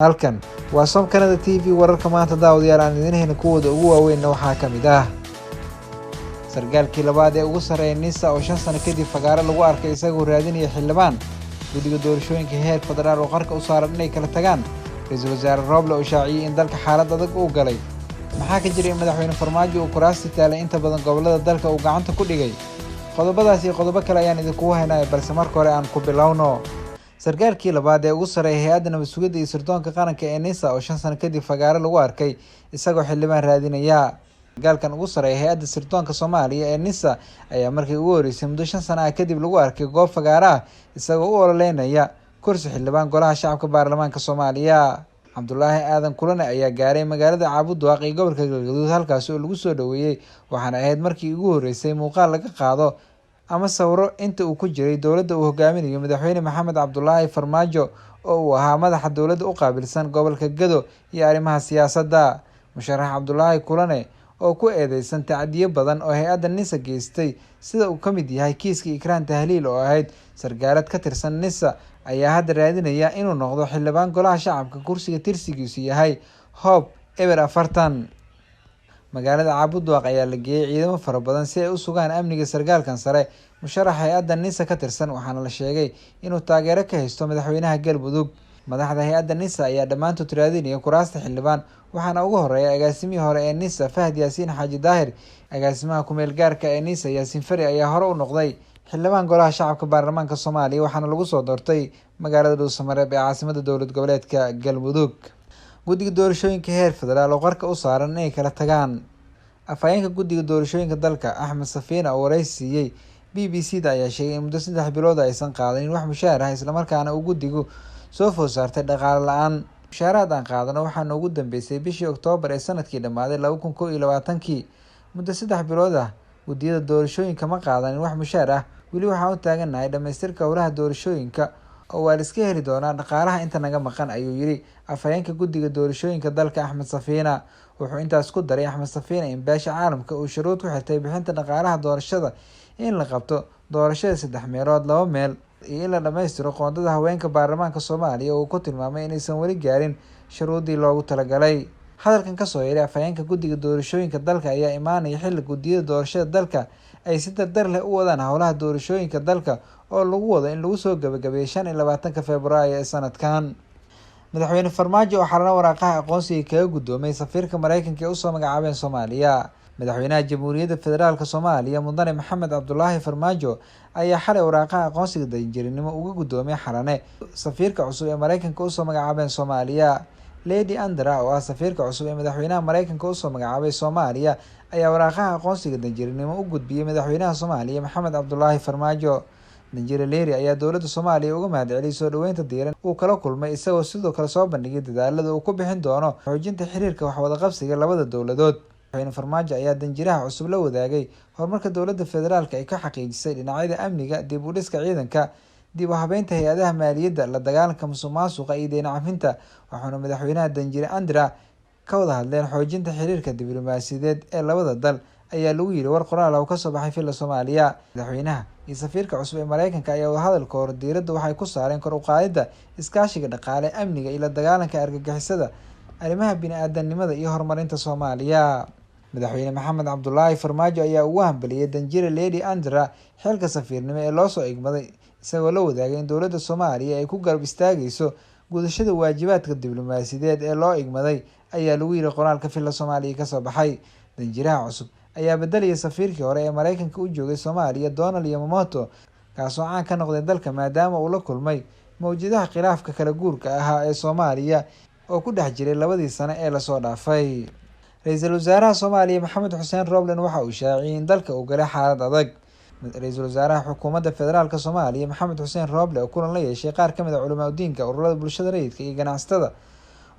halkan waa Som Canada TV wararka maanta daawadayaal aan idin hayno kuwooda ugu waaweyn waxaa kamid ah sargaalkii labaad ee ugu sareeyay NISA oo 5 sano kadib fagaaro lagu arkay isagoo raadinaya xildhibaan guddiga doorashooyinka heer federaal oo qarka u saaran inay kala tagaan ra'iisul wasaare Roble oo shaaciyay in dalka xaalad adag uu galay maxaa ka jiray madaxweyne Farmaajo oo kuraasta taalay inta badan gobolada dalka uu gacanta ku dhigay qodobadaas iyo qodobo kale ayaan idinku haynaa balse marka hore aan ku bilowno sargaalkii labaad ee ugu sareeyay hay'adda nabad sugidda iyo sirdoonka qaranka ee NISA oo 5 sano kadib fagaaro lagu arkay isagoo xildhibaan raadinaya sargaalkan ugu sareeyay hay'adda sirdoonka Soomaaliya ee NISA ayaa markii ugu horeysay muddo 5 sano kadib lagu arkay goob fagaaro ah isagoo u ololeynaya kursi xildhibaan golaha shacabka baarlamaanka Soomaaliya Cabdullaahi Aadan Kulane ayaa gaaray magaalada Caabudaaq ee gobolka Galgaduud halkaas oo lagu soo dhaweeyay waxaana ahayd markii ugu horeysay muuqaal laga qaado ama sawiro inta uu ku jiray dowladda uu hogaaminayo madaxweyne Maxamed Cabdullaahi Farmaajo oo uu ahaa madaxa dowladda u qaabilsan gobolka Gado iyo arrimaha siyaasadda musharax Cabdullaahi Kulane oo ku eedeysan tacdiyo badan oo hay'adda NISA geystay sida uu ka mid yahay kiiska Ikraan Tahliil oo ahayd sargaalad ka tirsan NISA ayaa hadda raadinaya inuu noqdo xildhibaan golaha shacabka kursiga tirsigiisu yahay Hob Eber 40 magaalada Caabudaaq ayaa la geeyay ciidamo fara badan si ay u sugaan amniga sargaalkan sare musharax hay'adda NISA ka tirsan waxaana la sheegay inuu taageero ka haysto madaxweynaha Galmudug madaxda hay'adda NISA ayaa dhamaantood raadinaya kuraasta xildhibaan waxaana ugu horeeya agaasimihii hore ee NISA Fahad Yaasiin Xaaji Daahir agaasimaha ku-meel gaarka ee NISA Yaasiin Fari ayaa hore u noqday xildhibaan golaha shacabka baarlamaanka Soomaaliya waxaana lagu soo doortay magaalada Dhuusamareeb ee caasimadda dowlad goboleedka Galmudug guddiga doorashooyinka heer federaal oo qarka u saaran inay kala tagaan afhayeenka guddiga doorashooyinka dalka Axmed Safiina oo wareysiiyay BBC-da ayaa sheegay in muddo 3 bilood aysan qaadanin wax mushaar ah isla markaana uu guddigu soo food saartay dhaqaale la'aan mushaaraad aan qaadano waxaana ugu dambeysay bishii Oktoobar ee sanadkii dhamaaday 2021 muddo 3 bilood ah guddiyada doorashooyinka ma qaadanin wax mushaar ah weli waxaan u taaganahay dhamaystirka howlaha doorashooyinka oo waa la iska heli doonaa dhaqaalaha inta naga maqan ayuu yiri afhayeenka guddiga doorashooyinka dalka Axmed Safiina wuxuu intaas ku daray Axmed Safiina in beesha caalamka uu shuruud ku xirtay bixinta dhaqaalaha doorashada in la qabto doorashada 3 meelood 2 meel iyo in la dhamaystiro qoondada haweenka baarlamaanka Soomaaliya oo ku tilmaamay inaysan weli gaarin shuruudii loogu talagalay hadalkan ka soo yeeray afhayeenka guddiga doorashooyinka dalka ayaa imaanaya xilli guddiyada doorashada dalka ay si dardar leh u wadaan howlaha doorashooyinka dalka oo lagu wado in lagu soo gabagabeeyo 25 Febraayo ee sanadkan madaxweyne Farmaajo oo xarana waraaqaha aqoonsiga kaga gudoomay safiirka Mareykanka ee u soo magacaabay Soomaaliya madaxweynaha Jamhuuriyadda Federaalka Soomaaliya Mudane Maxamed Cabdullaahi Farmaajo ayaa xalay waraaqaha aqoonsiga danjirinimo uga gudoomay xarane safiirka cusub ee Mareykanka u soo magacaabay Soomaaliya Lady Andra oo ah safiirka cusub ee madaxweynaha Mareykanka u soo magacaabay Soomaaliya ayaa waraaqaha aqoonsiga danjirinimo u gudbiyay madaxweynaha Soomaaliya Maxamed Cabdullaahi Farmaajo danjire Leeri ayaa dowladda Soomaaliya uga mahadceliyay soo dhaweynta diiran uu kala kulmay isagoo sidoo kale soo bandhigay dadaalada uu ku bixin doono xoojinta xiriirka wax wada qabsiga labada dowladood madaxweyne Farmaajo ayaa danjiraha cusub la wadaagay horumarka dowladda federaalka ay ka xaqiijisay dhinacyada amniga dib u dhiska ciidanka dib u habeynta hay'adaha maaliyadda la dagaalanka musuqmaasuqa iyo deyn cafinta waxaana madaxweynaha danjire Andra ka wada hadleen xoojinta xiriirka diblomaasiyadeed ee labada dal ayaa lagu yiri war qoraal ah oo ka soo baxay filla Soomaaliya madaxweynaha iyo safiirka cusub ee Mareykanka ayaa wada hadalka hor diiradda waxay ku saareen kor u qaadida iskaashiga dhaqaale amniga iyo la dagaalanka argagixisada arrimaha bini'aadanimada iyo horumarinta Soomaaliya madaxweyne Maxamed Cabdullaahi Farmaajo ayaa ugu hambaliyay danjire Lady Andra xilka safiirnimo ee loo soo igmaday isagoo la wadaagay in dowladda Soomaaliya ay ku garab istaagayso gudashada waajibaadka diblomaasiyadeed ee loo igmaday ayaa lagu yiri qoraalka filla Soomaaliya ka soo baxay danjiraha cusub ayaa bedelaya safiirkii hore ee Mareykanka u joogay Soomaaliya Donald Yamamoto kaasoo caan ka noqday dalka maadaama uu la kulmay mawjadaha khilaafka kala guurka ahaa ee Soomaaliya oo ku dhex jiray 2 sano ee la soo dhaafay ra'iisul wasaaraha Soomaaliya Maxamed Xuseen Roble waxa uu shaaciyay in dalka uu galay xaalad adag ra'iisul wasaaraha xukuumadda federaalka Soomaaliya Maxamed Xuseen Roble oo kulan la yeeshay qaar ka mid ah culimada diinka ururada bulshada rayidka iyo ganacsatada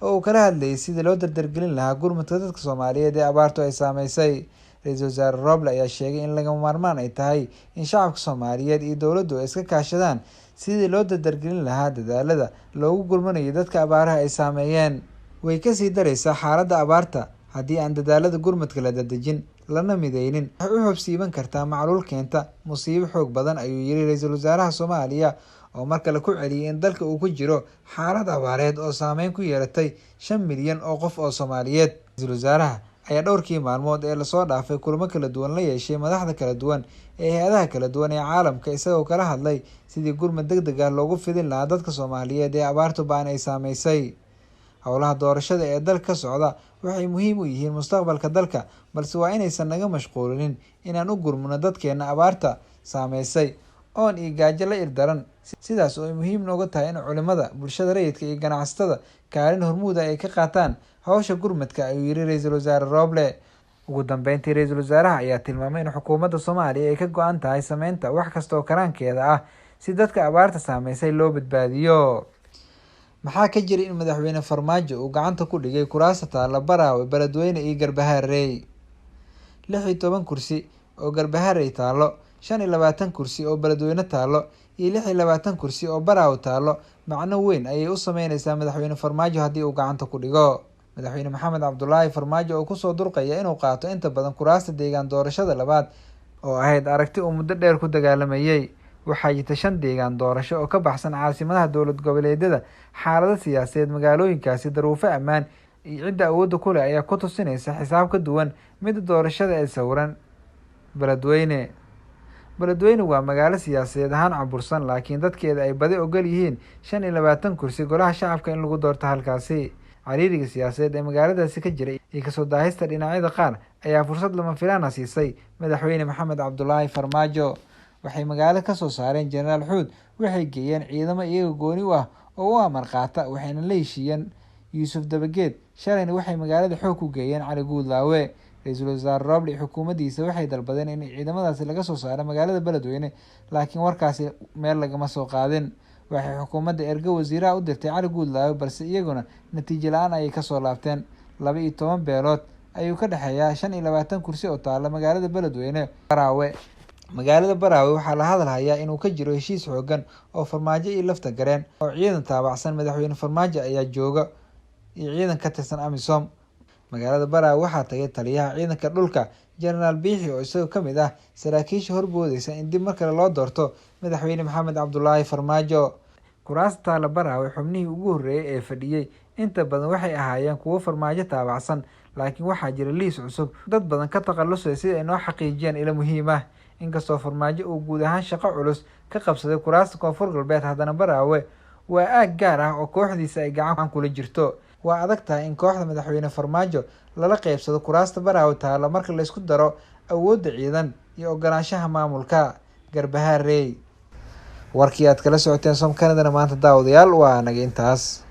oo uu kala hadlayay sidii loo dardargelin lahaa gurmadka dadka Soomaaliyeed ee abaartu ay saameysay ra'iisul wasaare Roble ayaa sheegay in lagama maarmaan ay tahay in shacabka Soomaaliyeed iyo dowladdu ay iska kaashadaan sidii loo dardargelin lahaa dadaalada loogu gurmanayo dadka abaaraha ay saameeyeen way ka sii daraysaa xaaladda abaarta haddii aan dadaalada gurmadka la dadejin lana mideynin waxay u hobsiiban kartaa macluul keenta musiibo xoog badan ayuu yiri ra'iisul wasaaraha Soomaaliya oo markale ku celiyay in dalka uu ku jiro xaalad abaareed oo saameyn ku yeelatay 5 milyan oo qof oo Soomaaliyeed. Ra'iisul Wasaaraha ayaa dhowrkii maalmood ee lasoo dhaafay kulamo kala duwan la yeeshay madaxda kala duwan ee hay'adaha kala duwan ee caalamka, isagoo kala hadlay sidii gurmad degdeg ah loogu fidin lahaa dadka Soomaaliyeed ee abaartu ba'an ay saameysay. Howlaha doorashada ee dalka ka socda waxay muhiim u yihiin mustaqbalka dalka, balse waa inaysan naga mashquulin inaan u gurmano dadkeena abaarta saameysay oon iyo gaajo la ildaran. Sidaas oo ay muhiim nooga tahay in culimada, bulshada rayidka iyo ganacsatada kaalin hormuud ah ay ka qaataan hawsha gurmadka, ayuu yiri Ra'iisul Wasaare Roble. Ugu dambeyntii, Ra'iisul Wasaaraha ayaa tilmaamay in xukuumadda Soomaaliya ay ka go'an tahay sameynta wax kasta oo karaankeeda ah si dadka abaarta saameysay loo badbaadiyo. Maxaa ka jira in madaxweyne Farmaajo uu gacanta ku dhigay kuraasta taalla Baraawe, Beledweyne iyo Garbaharey? 16 kursi oo Garbaharey taalo, 25 kursi oo Beledweyne taalo iyo 26 kursi oo Baraawe taalo macno weyn ayay u sameynaysaa madaxweyne Farmaajo haddii uu gacanta ku dhigo. Madaxweyne Maxamed Cabdullaahi Farmaajo oo kusoo durqaya inuu qaato inta badan kuraasta deegaan doorashada labaad oo ahayd aragti uu muddo dheer ku dagaalamayay. Waxaa jirta 5 deegaan doorasho oo ka baxsan caasimadaha dowlad goboleedyada. Xaalada siyaasadeed magaalooyinkaasi, daruufo ammaan iyo cidda awoodda ku leh ayaa ku tusinaysa xisaab ka duwan midda doorashada ee sawiran. Beledweyne waa magaalo siyaasadeed ahaan cabursan, laakiin dadkeeda ay badi ogol yihiin 25 kursi golaha shacabka in lagu doorto halkaasi. Ciriiriga siyaasadeed ee magaaladaasi ka jiray iyo kasoo daahista dhinacyada qaar ayaa fursad lama filaan ah siisay madaxweyne Maxamed Cabdullaahi Farmaajo. Waxay magaalo ka soo saareen Jenaraal Xuud, waxay geeyeen ciidamo iyaga gooni u ah oo u amar qaata, waxayna la heshiiyeen Yuusuf Dabageed. Shalayna waxay magaalada xoog ku geeyeen Cali Guudlaawe. Ra'iisul Wasaare Roble iyo xukuumaddiisa waxay dalbadeen in ciidamadaasi laga soo saaro magaalada Beledweyne, laakiin warkaasi meel lagama soo qaadin. Waxay xukuumadda erga wasiiraha u dirtay Cali Guudlaawe, balse iyaguna natiijo la-aan ayay kasoo laabteen. 12 beelood ayuu ka dhexeeyaa 25 kursi oo taalla magaalada Beledweyne. Magaalada Baraawe waxaa la hadalhayaa inuu ka jiro heshiis xoogan oo Farmaajo iyo lafta gareen oo ciidan taabacsan madaxweyne Farmaajo ayaa jooga iyo ciidan ka tirsan AMISOM. Magaalada Baraawe waxaa tagay taliyaha ciidanka dhulka Jenaraal Biixi oo isagoo ka mid ah saraakiisha horboodaysa in dib mar kale loo doorto madaxweyne Maxamed Cabdullaahi Farmaajo. Kuraasta taalla Baraawe xubnihii ugu horreeyay ee fadhiyay inta badan waxay ahaayeen kuwo Farmaajo taabacsan, laakiin waxaa jira liis cusub dad badan ka takhalusay si ay noo xaqiijiyaan ilo muhiim ah. Inkastoo Farmaajo uu guud ahaan shaqo culus ka qabsaday kuraasta Koonfur Galbeed, haddana Baraawe waa aag gaar ah oo kooxdiisa ay gacan kula jirto. Waa adag tahay in kooxda madaxweyne Farmaajo lala qaybsado kuraasta Baraawe taalla marka la isku daro awoodda ciidan iyo ogolaanshaha maamulka. Garbaharey. Warkii aad kala socoteen Som Canada maanta daawadayaal waa naga intaas.